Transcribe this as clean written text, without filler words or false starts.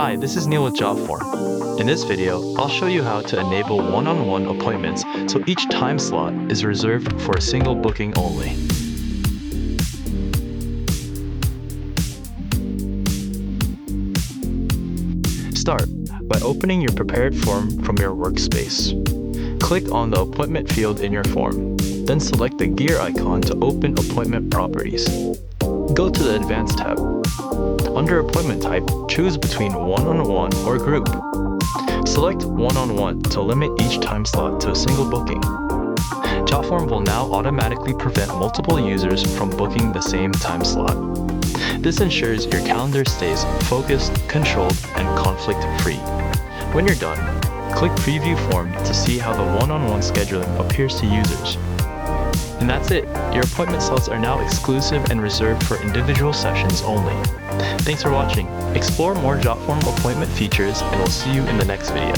Hi, this is Neil with Jotform. In this video, I'll show you how to enable one-on-one appointments so each time slot is reserved for a single booking only. Start by opening your prepared form from your workspace. Click on the appointment field in your form, then select the gear icon to open appointment properties. Go to the Advanced tab. Under Appointment Type, choose between one-on-one or group. Select one-on-one to limit each time slot to a single booking. Jotform will now automatically prevent multiple users from booking the same time slot. This ensures your calendar stays focused, controlled, and conflict-free. When you're done, click Preview Form to see how the one-on-one scheduling appears to users. And that's it. Your appointment slots are now exclusive and reserved for individual sessions only. Thanks for watching. Explore more Jotform appointment features and we'll see you in the next video.